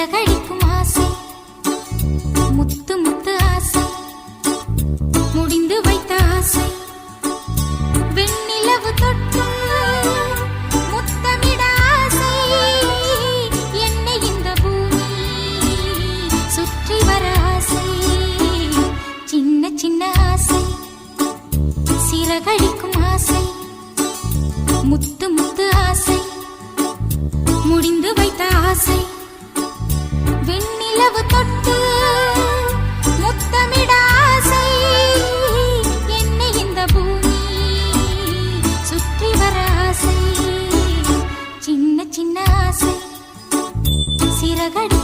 சிறகடிக்கும் ஆசை முத்து முத்து ஆசை முடிந்து வைத்த ஆசை வெண்ணிலவு தொட்டு முத்தமிட ஆசை என்னை இந்த பூமி சுற்றி வர ஆசை சின்ன சின்ன ஆசை சிறகடிக்கும் ஆசை முத்து முத்து ஆசை முடிந்து வைத்த ஆசை வெண்ணிலவு தொட்டு முத்தமிட ஆசை என்னை இந்த பூமி சுற்றி வர ஆசை சின்ன சின்ன ஆசை சிறகடி